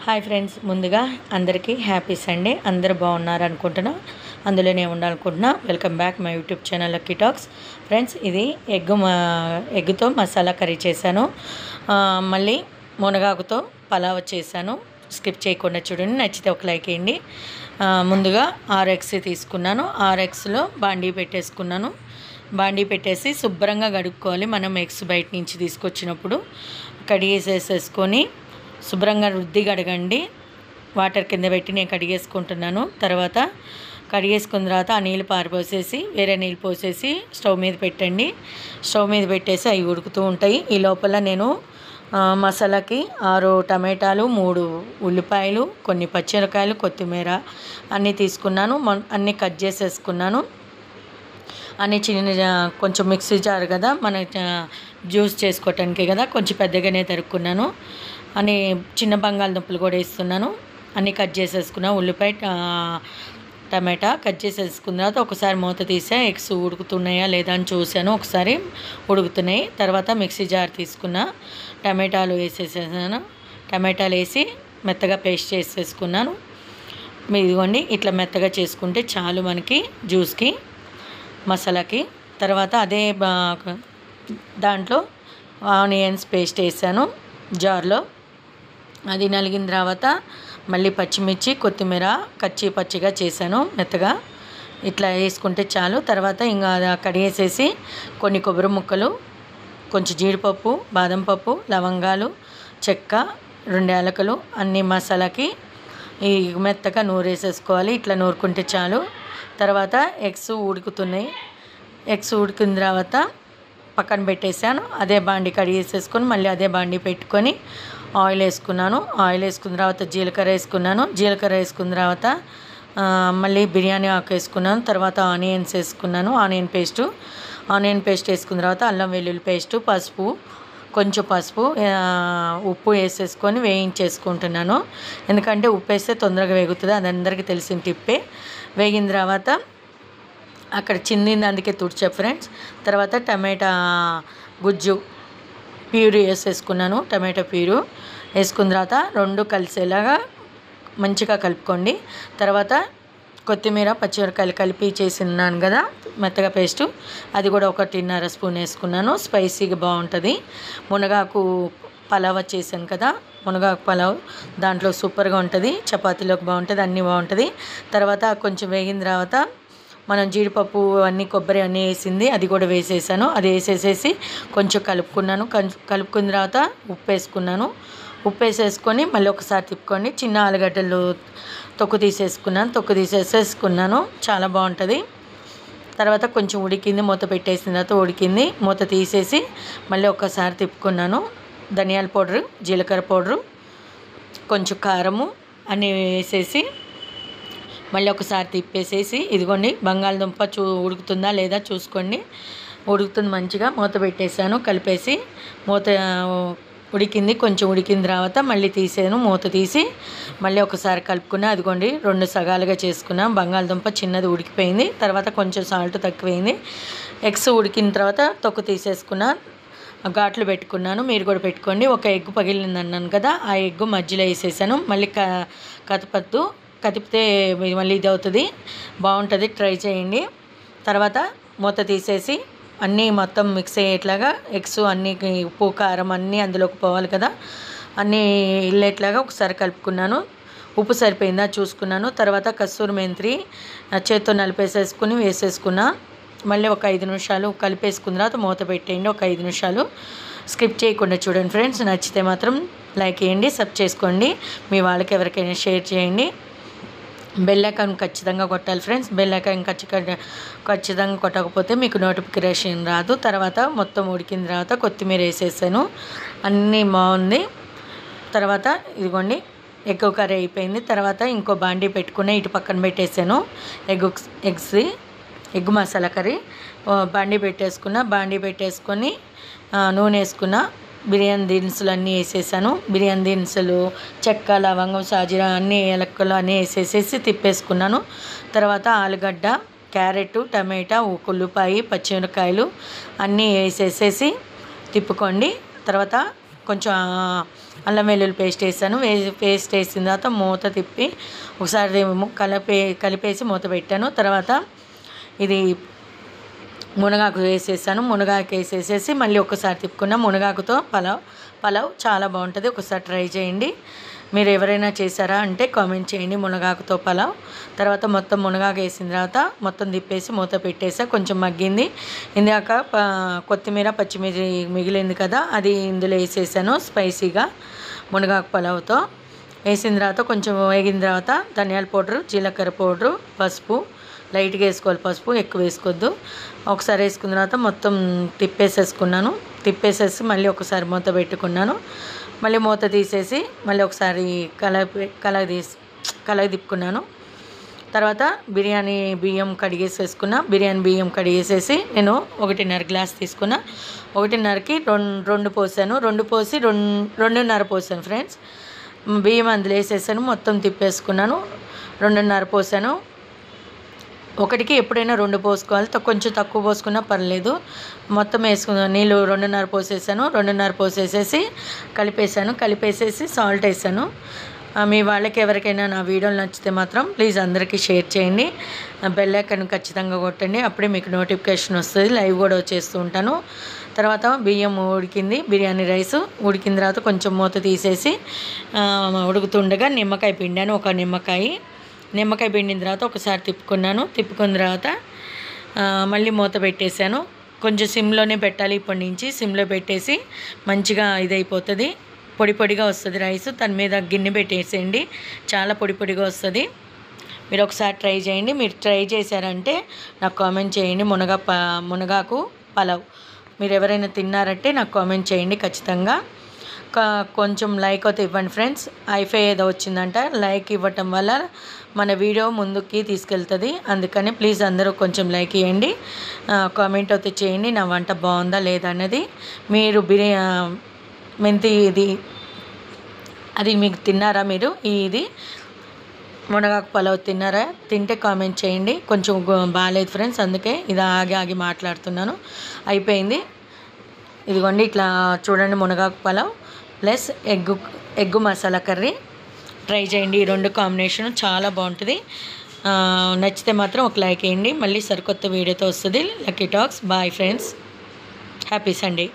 Hi friends, ముందుగా అందరికీ happy Sunday. అందరూ బాగున్నారు అనుకుంటున్నా, అందులోనే ఉండాలనుకుంటున్నా. Welcome back my YouTube channel Lucky Talks. Friends, ఇది ఎగ్గుతో మసాలా కర్రీ చేశాను. మళ్ళీ మునగాకుతో పలావ్ చేశాను. స్కిప్ చేయకుండా చూడండి, నచ్చితే ఒక లైక్ వేయండి. ముందుగా 6 ఎగ్స్ తీసుకున్నాను. 6 ఎగ్స్లో బాండీ పెట్టేసుకున్నాను. బాండీ పెట్టేసి శుభ్రంగా కడుక్కోవాలి. మనం ఎగ్స్ బయట నుంచి తీసుకొచ్చినప్పుడు కడిగేసేసుకొని శుభ్రంగా రుద్ది కడగండి. వాటర్ కింద పెట్టి నేను కడిగేసుకుంటున్నాను. తర్వాత కడిగేసుకున్న తర్వాత ఆ నీళ్ళు పారిపోసేసి వేరే నీళ్ళు పోసేసి స్టవ్ మీద పెట్టండి. స్టవ్ మీద పెట్టేసి అవి ఉడుకుతూ ఉంటాయి. ఈ లోపల నేను మసాలాకి 6 టమాటాలు, 3 ఉల్లిపాయలు, కొన్ని పచ్చిమిరకాయలు, కొత్తిమీర అన్నీ తీసుకున్నాను. అన్నీ కట్ చేసేసుకున్నాను. అన్నీ కొంచెం మిక్సీ జార్ కదా, మన జ్యూస్ చేసుకోవటానికి కదా, కొంచెం పెద్దగానే తరుక్కున్నాను. అని చిన్న బంగాళదుంపలు కూడా వేస్తున్నాను. అన్నీ కట్ చేసేసుకున్నా. ఉల్లిపాయ, టమాటా కట్ చేసేసుకున్న తర్వాత ఒకసారి మూత తీసా. ఎగ్స్ ఉడుకుతున్నాయా లేదా అని చూశాను. ఒకసారి ఉడుకుతున్నాయి. తర్వాత మిక్సీ జార్ తీసుకున్నా. టమాటాలు వేసేసాను. టమాటాలు వేసి మెత్తగా పేస్ట్ చేసేసుకున్నాను. ఇదిగోండి, ఇట్లా మెత్తగా చేసుకుంటే చాలు మనకి జ్యూస్కి, మసాలాకి. తర్వాత అదే దాంట్లో ఆనియన్స్ పేస్ట్ వేసాను జార్లో. అది నలిగిన తర్వాత మళ్ళీ పచ్చిమిర్చి, కొత్తిమీర పచ్చిగా చేశాను మెత్తగా. ఇట్లా వేసుకుంటే చాలు. తర్వాత ఇంకా కడిగేసేసి కొన్ని కొబ్బరి ముక్కలు, కొంచెం జీడిపప్పు, బాదం పప్పు, లవంగాలు, చెక్క, 2 యాలకులు అన్ని మసాలాకి ఈ మెత్తగా నూరేసేసుకోవాలి. ఇట్లా నూరుకుంటే చాలు. తర్వాత ఎగ్స్ ఉడుకుతున్నాయి. ఎగ్స్ ఉడికిన తర్వాత పక్కన పెట్టేసాను. అదే బాండి కడిగేసేసుకొని మళ్ళీ అదే బాండి పెట్టుకొని ఆయిల్ వేసుకున్నాను. ఆయిల్ వేసుకున్న తర్వాత జీలకర్ర వేసుకున్నాను. జీలకర్ర వేసుకున్న తర్వాత మళ్ళీ బిర్యానీ ఆకు వేసుకున్నాను. తర్వాత ఆనియన్స్ వేసుకున్నాను. ఆనియన్ పేస్ట్ వేసుకున్న తర్వాత అల్లం వెల్లుల్లి పేస్టు, పసుపు, కొంచెం పసుపు, ఉప్పు వేసేసుకొని వేయించేసుకుంటున్నాను. ఎందుకంటే ఉప్పు వేస్తే తొందరగా వేగుతుంది. అది అందరికీ తెలిసిన టిప్పే. వేగిన తర్వాత అక్కడ చిందింది, అందుకే తుడిచా ఫ్రెండ్స్. తర్వాత టమాటా గుజ్జు ప్యూరీ వేసేసుకున్నాను. టమాటా ప్యూరీ వేసుకున్న తర్వాత 2 కలిసేలాగా మంచిగా కలుపుకోండి. తర్వాత కొత్తిమీర, పచ్చిమిరకాయలు కలిపి చేసినాను కదా మెత్తగా పేస్టు, అది కూడా 1.5 స్పూన్ వేసుకున్నాను. స్పైసీగా బాగుంటుంది. మునగాకు పలావ్ చేశాను కదా, మునగాకు పలావ్ దాంట్లో సూపర్గా ఉంటుంది. చపాతీలోకి బాగుంటుంది, అన్నీ బాగుంటుంది. తర్వాత కొంచెం వేగిన తర్వాత మనం జీడిపప్పు అన్నీ, కొబ్బరి అన్నీ వేసింది అది కూడా వేసేసాను. అది వేసేసేసి కొంచెం కలుపుకున్నాను. కలుపుకున్న తర్వాత ఉప్పు వేసుకున్నాను. ఉప్పు వేసేసుకొని మళ్ళీ ఒకసారి తిప్పుకోండి. చిన్న ఆలుగడ్డలు తొక్కు తీసేసుకున్నాను. చాలా బాగుంటుంది. తర్వాత కొంచెం ఉడికింది, మూత పెట్టేసిన తర్వాత ఉడికింది. మూత తీసేసి మళ్ళీ ఒకసారి తిప్పుకున్నాను. ధనియాల పౌడరు, జీలకర్ర పౌడరు, కొంచెం కారము అన్నీ వేసేసి మళ్ళీ ఒకసారి తిప్పేసేసి ఇదిగోండి, బంగాళదుంప ఉడుకుతుందా లేదా చూసుకోండి. ఉడుకుతుంది మంచిగా. మూత పెట్టేసాను. కలిపేసి మూత ఉడికింది. కొంచెం ఉడికిన తర్వాత మళ్ళీ తీసాను. మూత తీసి మళ్ళీ ఒకసారి కలుపుకున్నా. అదిగోండి, 2 సగాలుగా చేసుకున్నా. బంగాళదుంప చిన్నది ఉడికిపోయింది. తర్వాత కొంచెం సాల్ట్ తక్కువైంది. ఎగ్స్ ఉడికిన తర్వాత తొక్కు తీసేసుకున్నా. ఘాట్లు పెట్టుకున్నాను. మీరు కూడా పెట్టుకోండి. ఒక ఎగ్ పగిలింది అన్నాను కదా, ఆ ఎగ్ మధ్యలో వేసేసాను. మళ్ళీ కదిపితే మళ్ళీ ఇది అవుతుంది, బాగుంటుంది. ట్రై చేయండి. తర్వాత మూత తీసేసి అన్నీ మొత్తం మిక్స్ అయ్యేట్లాగా ఎగ్స్ అన్నీ, ఉప్పు కారం అన్నీ అందులోకి పోవాలి కదా, అన్నీ వెళ్ళేట్లాగా ఒకసారి కలుపుకున్నాను. ఉప్పు సరిపోయిందా చూసుకున్నాను. తర్వాత కస్తూరి మెంతి చేత్తో నలిపేసేసుకుని వేసేసుకున్నా. మళ్ళీ ఒక 5 నిమిషాలు కలిపేసుకున్న తర్వాత మూత పెట్టేయండి. ఒక 5 నిమిషాలు స్కిప్ చేయకుండా చూడండి ఫ్రెండ్స్. నచ్చితే మాత్రం లైక్ చేయండి, సబ్ చేసుకోండి, మీ వాళ్ళకి ఎవరికైనా షేర్ చేయండి. బెల్ ఐకాన్ ఖచ్చితంగా కొట్టాలి ఫ్రెండ్స్. బెల్ ఐకాన్ ఖచ్చితంగా కొట్టకపోతే మీకు నోటిఫికేషన్ రాదు. తర్వాత మొత్తం ఉడికిన తర్వాత కొత్తిమీర వేసేసాను. అన్నీ బాగుంది. తర్వాత ఇదిగోండి, ఎగ్ కర్రీ అయిపోయింది. తర్వాత ఇంకో బాండీ పెట్టుకుని ఇటు పక్కన పెట్టేసాను. ఎగ్ మసాలా కర్రీ బాండీ పెట్టేసుకొని నూనె వేసుకున్న. బిర్యానీ దినుసులు అన్నీ వేసేసాను. బిర్యానీ దినుసులు, చెక్క, లవంగం, సాజీరా అన్నీ, ఏలక్కలు అన్నీ వేసేసేసి తిప్పేసుకున్నాను. తర్వాత ఆలుగడ్డ, క్యారెట్, టమాటా, ఉల్లిపాయ, పచ్చిమిరకాయలు అన్నీ వేసేసేసి తిప్పుకోండి. తర్వాత కొంచెం అల్లం వెల్లుల్లి పేస్ట్ వేసాను. పేస్ట్ వేసిన తర్వాత మూత తిప్పి ఒకసారి కలిపేసి మూత పెట్టాను. తర్వాత ఇది మునగాకు వేసేసాను. మునగాకు వేసేసేసి మళ్ళీ ఒకసారి తిప్పుకున్నా. మునగాకుతో పలావ్ చాలా బాగుంటుంది. ఒకసారి ట్రై చేయండి. మీరు ఎవరైనా చేశారా అంటే కామెంట్ చేయండి మునగాకుతో పలావ్. తర్వాత మొత్తం మునగాకు వేసిన తర్వాత మొత్తం తిప్పేసి మూత పెట్టేసా. కొంచెం మగ్గింది. ఇందాక కొత్తిమీర పచ్చిమిర్చి మిగిలింది కదా, అది ఇందులో వేసేసాను స్పైసీగా మునగాకు పలావ్తో. వేసిన తర్వాత కొంచెం వేగిన తర్వాత ధనియాల పౌడరు, జీలకర్ర పౌడరు, పసుపు లైట్గా వేసుకోవాలి. పసుపు ఎక్కువ వేసుకోవద్దు. ఒకసారి వేసుకున్న తర్వాత మొత్తం తిప్పేసేసుకున్నాను. తిప్పేసేసి మళ్ళీ ఒకసారి మూత పెట్టుకున్నాను. మళ్ళీ మూత తీసేసి మళ్ళీ ఒకసారి కలయి తిప్పుకున్నాను. తర్వాత బిర్యానీ బియ్యం కడిగేసేసి నేను 1.5 గ్లాస్ తీసుకున్నా. 1.5కి 2 పోసాను. 2 పోసి 2.5 పోసాను ఫ్రెండ్స్. బియ్యం అందులో వేసేసాను. మొత్తం తిప్పేసుకున్నాను. 2.5 పోసాను. ఒకటికి ఎప్పుడైనా 2 పోసుకోవాలి. కొంచెం తక్కువ పోసుకున్నా పర్లేదు. మొత్తం వేసుకున్నాను. నీళ్ళు 2.5 పోసేసాను. 2.5 పోసేసేసి కలిపేసేసి సాల్ట్ వేసాను. మీ వాళ్ళకి ఎవరికైనా నా వీడియోలు నచ్చితే మాత్రం ప్లీజ్ అందరికీ షేర్ చేయండి. బెల్ ఐకాన్ ఖచ్చితంగా కొట్టండి. అప్పుడే మీకు నోటిఫికేషన్ వస్తుంది. లైవ్ కూడా చేస్తూ ఉంటాను. తర్వాత బియ్యం ఉడికింది. బిర్యానీ రైస్ ఉడికిన తర్వాత కొంచెం మూత తీసేసి ఉడుకుతుండగా నిమ్మకాయ పిండాను. ఒక నిమ్మకాయ పిండిన తర్వాత ఒకసారి తిప్పుకున్న తర్వాత మళ్ళీ మూత పెట్టేశాను. కొంచెం సిమ్లోనే పెట్టాలి. ఇప్పటి నుంచి సిమ్లో పెట్టేసి మంచిగా ఇదైపోతుంది. పొడిగా వస్తుంది రైస్. దాని మీద గిన్నె పెట్టేసేయండి. చాలా పొడిగా వస్తుంది. మీరు ఒకసారి ట్రై చేయండి. మీరు ట్రై చేశారంటే నాకు కామెంట్ చేయండి. మునగాకు పలావ్ మీరు ఎవరైనా తిన్నారంటే నాకు కామెంట్ చేయండి ఖచ్చితంగా. కొంచెం లైక్ అయితే ఇవ్వండి ఫ్రెండ్స్. ఐఫై ఏదో వచ్చిందంట. లైక్ ఇవ్వటం వల్ల మన వీడియో ముందుకి తీసుకెళ్తుంది. అందుకని ప్లీజ్ అందరూ కొంచెం లైక్ ఇవ్వండి. కామెంట్ అయితే చేయండి నా వంట బాగుందా లేదా అన్నది. మీరు మెంతి అది మీకు తిన్నారా? మీరు ఇది మునగాకు పలావ్ తిన్నారా? తింటే కామెంట్ చేయండి. కొంచెం బాగాలేదు ఫ్రెండ్స్, అందుకే ఇది ఆగి మాట్లాడుతున్నాను. అయిపోయింది. ఇదిగోండి ఇట్లా చూడండి మునగాకు pulao plus egg masala curry. Try చేయండి. ఈ 2 కాంబినేషన్ చాలా బాగుంటుంది. నచ్చితే మాత్రం ఒక లైక్ వేయండి. మళ్ళీ సరికొత్త వీడియోతో వస్తుంది Lucky Talks. Bye friends. Happy Sunday.